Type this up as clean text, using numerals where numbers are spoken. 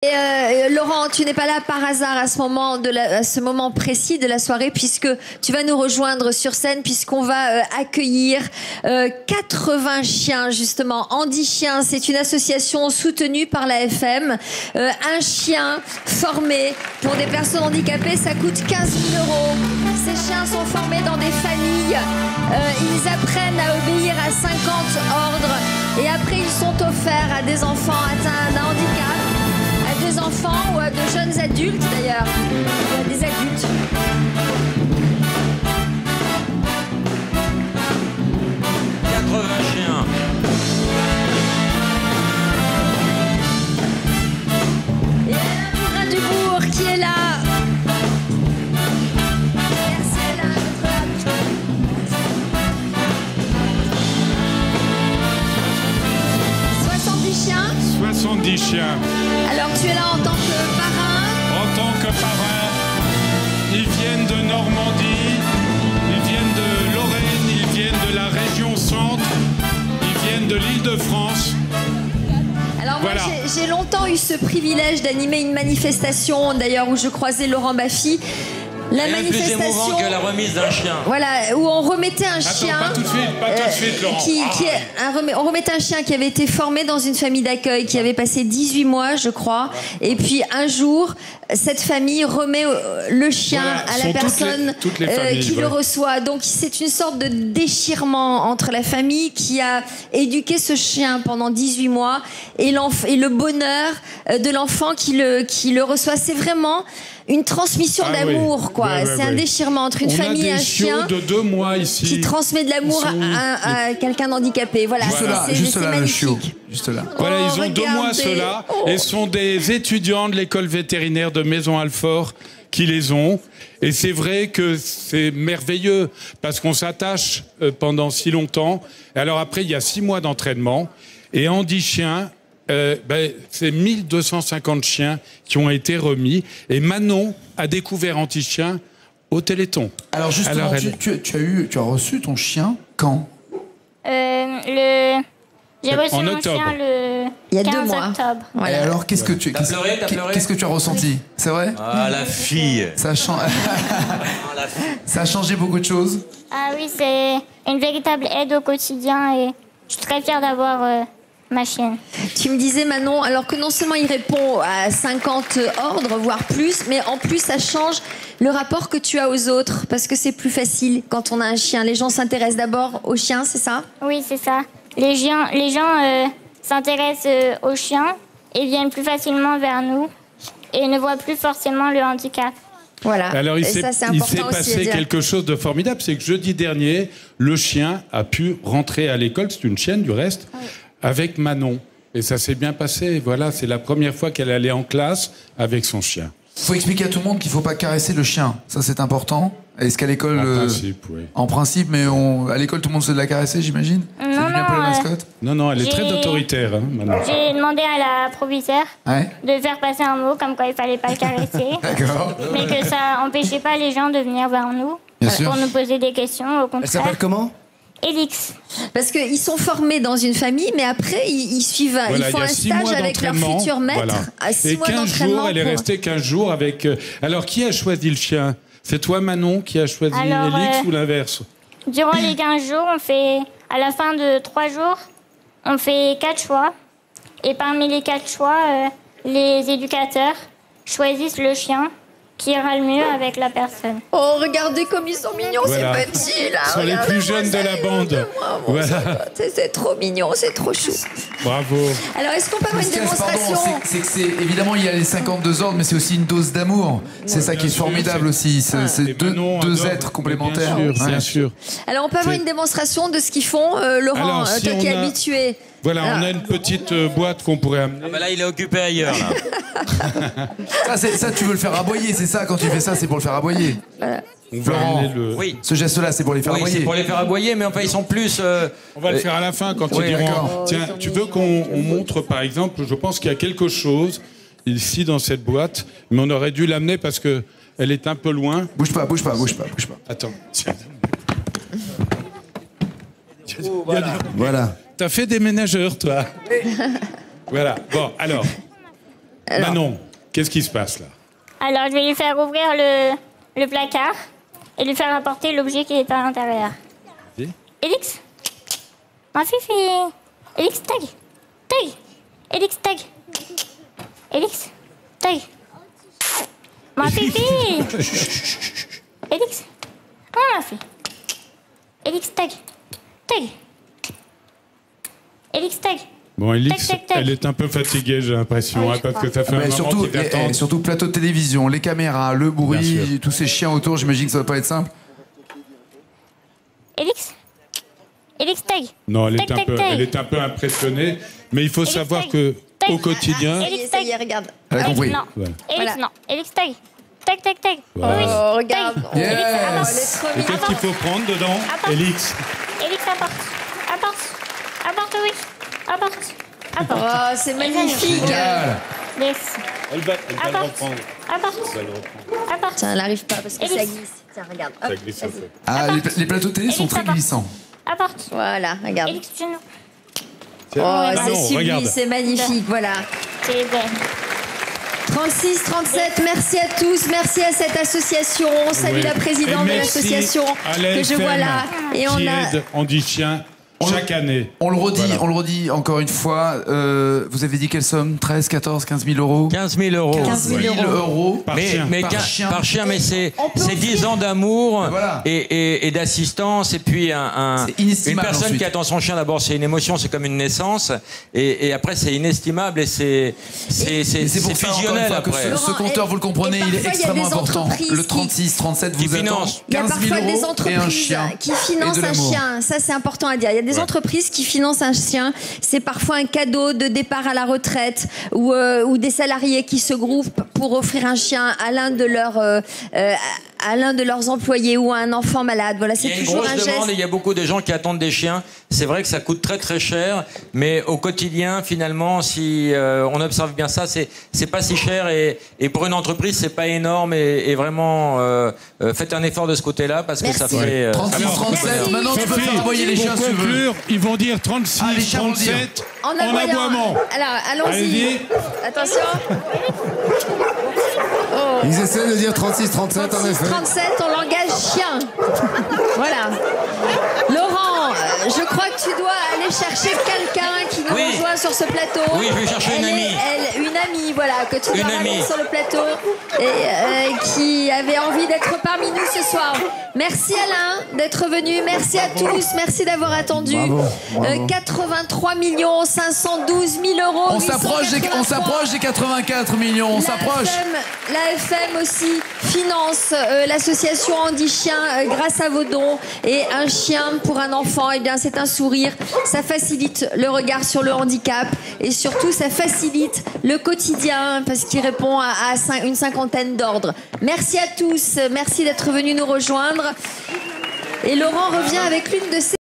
Et Laurent, tu n'es pas là par hasard à ce moment précis de la soirée, puisque tu vas nous rejoindre sur scène, puisqu'on va accueillir 80 chiens, justement. Andy Chien, c'est une association soutenue par la FM. Un chien formé pour des personnes handicapées, ça coûte 15 000 €. Ces chiens sont formés dans des familles. Ils apprennent à obéir à 50 ordres. Et après, ils sont offerts à des enfants atteints d'un handicap, des enfants ou à de jeunes adultes d'ailleurs, ou à des adultes. Chiens. Et Alain Dubourg qui est là. Merci Alain d'être là. 70 chiens. 70 chiens. Alors tu es là en tant que parrain. En tant que parrain, ils viennent de Normandie, ils viennent de Lorraine, ils viennent de la région centre, ils viennent de l'Île-de-France. Alors moi, j'ai longtemps eu ce privilège d'animer une manifestation, d'ailleurs, où je croisais Laurent Baffy. La Rien manifestation, plus émouvant que la remise d'un chien. Voilà, où on remettait un chien. Pas tout de suite, Laurent. On remettait un chien qui avait été formé dans une famille d'accueil, qui avait passé 18 mois, je crois. Et puis un jour, cette famille remet le chien à la personne toutes les familles, qui le reçoit. Donc c'est une sorte de déchirement entre la famille qui a éduqué ce chien pendant 18 mois et le bonheur de l'enfant qui le reçoit. C'est vraiment une transmission d'amour, quoi. C'est un déchirement entre une famille et un chien de 2 mois ici qui transmet de l'amour à quelqu'un d'handicapé. Voilà, juste là, le magnifique. chiot. Juste là. Voilà, ils ont 2 mois regardez. ceux-là et sont des étudiants de l'école vétérinaire de Maison-Alfort qui les ont. Et c'est vrai que c'est merveilleux parce qu'on s'attache pendant si longtemps. Et alors après, il y a 6 mois d'entraînement. Et Andy Chien, c'est 1250 chiens qui ont été remis. Et Manon a découvert Andy Chien au Téléthon. Alors justement, tu as reçu ton chien quand? J'ai reçu En mon octobre. chien le Il y a 15 2 mois. octobre. Voilà. Et alors, qu'est-ce que tu as ressenti? C'est vrai? Ah, la fille. Ça a changé beaucoup de choses. Ah oui, c'est une véritable aide au quotidien et je suis très fière d'avoir ma chienne. Tu me disais, Manon, alors que non seulement il répond à 50 ordres, voire plus, mais en plus ça change le rapport que tu as aux autres, parce que c'est plus facile quand on a un chien. Les gens s'intéressent d'abord au chien, c'est ça? Oui, c'est ça. Les gens s'intéressent aux chiens et viennent plus facilement vers nous et ne voient plus forcément le handicap. Voilà. Alors il s'est aussi passé quelque chose de formidable, c'est que jeudi dernier, le chien a pu rentrer à l'école, c'est une chienne du reste, avec Manon. Et ça s'est bien passé. Voilà, c'est la première fois qu'elle allait en classe avec son chien. Il faut expliquer à tout le monde qu'il ne faut pas caresser le chien. Ça, c'est important. Est-ce qu'à l'école... En principe, oui. En principe, mais à l'école, tout le monde se la caresser, j'imagine? C'est devenu un peu la mascotte? Non, elle est très autoritaire, hein, Manon. J'ai demandé à la proviseure de faire passer un mot comme quoi il fallait pas le caresser. D'accord. Mais que ça empêchait pas les gens de venir vers nous pour nous poser des questions, au contraire. Elle s'appelle comment? Elix. Parce qu'ils sont formés dans une famille, mais après, ils suivent, ils font un stage avec leur futur maître. À 6 Et mois 15 jours, elle est restée 15 jours avec... Alors, qui a choisi le chien? C'est toi, Manon, qui a choisi Elix ou l'inverse? Durant les 15 jours, à la fin de 3 jours, on fait 4 choix. Et parmi les 4 choix, les éducateurs choisissent le chien qui ira le mieux avec la personne. Oh, regardez comme ils sont mignons, Voilà. ces petits, là. Ce sont les plus jeunes de la bande. Voilà. C'est trop mignon, c'est trop chou. Bravo. Alors, est-ce qu'on peut avoir une démonstration? C'est évidemment, il y a les 52 ordres, mais c'est aussi une dose d'amour. C'est ça qui est formidable aussi. C'est deux êtres complémentaires. Bien sûr. Alors, on peut avoir une démonstration de ce qu'ils font, Laurent, Alors, si toi qui es on a- habitué. Voilà, on a une petite boîte qu'on pourrait amener. Ah bah là, il est occupé ailleurs. Là. Ça, tu veux le faire aboyer, c'est ça? Quand tu fais ça, c'est pour le faire aboyer. On va Florent, amener le... Oui. ce geste-là, c'est pour les faire Oui, aboyer. c'est pour les faire aboyer, mais enfin, ils sont plus... On va le faire à la fin quand Oui, ils diront... d'accord. Tiens, tu veux qu'on montre, par exemple, je pense qu'il y a quelque chose ici dans cette boîte, mais on aurait dû l'amener parce que elle est un peu loin. Bouge pas. Attends. Tiens. Voilà. T'as fait des ménageurs, toi. Voilà. Bon, alors. Alors. Manon, qu'est-ce qui se passe là? Alors, je vais lui faire ouvrir le placard et lui faire apporter l'objet qui est à l'intérieur. Vas-y. Élix, ma fifi. Élix, tag. Tag. Élix, tag. Élix, tag. Ma fifi. Élix. Oh, ma fille. Élix, tag. Tag. Élix, tag. Bon, Élix, Tac, tac, tac. elle est un peu fatiguée, j'ai l'impression, Oui, hein, je parce crois. que ça fait un moment surtout, qu'il t'attend. surtout plateau de télévision, les caméras, le Bien bruit, sûr. tous ces chiens autour, j'imagine que ça va pas être simple. Élix. Élix, tag. Non, elle Tac, est, tac, tac. elle est un peu impressionnée, mais il faut Élix, savoir tac. que Tac. au quotidien, Ça y est, ça y est, regarde. Elle a compris. Non. Voilà. Élix, Voilà. non. Élix, tag. Tag, tag, tag. Voilà. Oui. Oh, regarde. Tag. Yes. Élix, Elle apporte. est trop et mignonne. qu'est-ce qu'il faut prendre dedans, Apporte. Élix? Élix, apporte. Apporte. Apporte, oui. Apporte. Apporte. Oh, c'est magnifique. Génial. Yes. Elle va le Apporte. reprendre. Apporte. Elle va le reprendre. Apporte. Tiens, elle n'arrive pas parce que Élix. ça glisse. Tiens, regarde. Hop, Ça glisse un vas-y. peu. Ah, les plateaux de télé sont Élix, très apporte. glissants. Apporte. Voilà, regarde. Élix, tu nous. Oh, Manon, c'est sublime, regarde. c'est magnifique, voilà. C'est belle. 36, 37, merci à tous, merci à cette association. On salue Oui. la présidente Et de merci l'association à que je l'AFM vois là. Et on qui a. aide Andy Chien chaque année. On le redit, Voilà. on le redit encore une fois. Vous avez dit quelle somme? 13, 14, 15 000 euros? 15 000 euros. 15 000 000 euros. Par chien. Par chien, mais c'est On peut 10 ans d'amour Voilà. et d'assistance. Et puis C'est une inestimable personne ensuite. qui attend son chien, d'abord, c'est une émotion, c'est comme une naissance. Et après, c'est inestimable et c'est Et c'est pour ça, encore une fusionnel fois, que après. ce Laurent, compteur, vous le comprenez, et il est parfois, il y a extrêmement des important. entreprises Le qui- 36, 37 qui vous attend finance. Il y a 15 000 parfois des euros et un entreprises chien. qui et financent de un l'amour. chien. Ça, c'est important à dire. Il y a des entreprises qui financent un chien. C'est parfois un cadeau de départ à la retraite ou des salariés qui se groupent pour offrir un chien à l'un de leurs employés ou à un enfant malade. Voilà, Il y c'est a une toujours grosse un geste. demande et il y a beaucoup de gens qui attendent des chiens. C'est vrai que ça coûte très très cher, mais au quotidien, finalement, si on observe bien ça, c'est pas si cher et pour une entreprise, c'est pas énorme et vraiment faites un effort de ce côté-là parce que ça Merci. fait. 36, Alors, 37, maintenant tu peux Sophie, faire envoyer les chiens pour si tu veux. conclure, ils vont dire 36, Ah, les chiens vont dire. 37 En en aboyant. aboiement. Alors, allons-y. Allez-y. Attention. Ils essaient de dire 36, 37 en effet. 37 en langage chien. Voilà. Laurent, je crois que tu dois aller chercher quelqu'un qui nous Oui. rejoint sur ce plateau. Oui, je vais chercher une amie. Une amie, voilà, que tu dois Une ramener amie. sur le plateau et qui avait envie d'être parmi nous ce soir. Merci Alain d'être venu. Merci à tous. Merci d'avoir attendu. 83 512 000 euros. On s'approche des 84 millions, on s'approche. La FM aussi finance l'association Andy Chien grâce à vos dons. Et un chien pour un enfant, eh bien c'est un sourire. Ça facilite le regard sur le handicap et surtout ça facilite le quotidien parce qu'il répond à une cinquantaine d'ordres. Merci à tous, merci d'être venus nous rejoindre. Et Laurent revient avec l'une de ses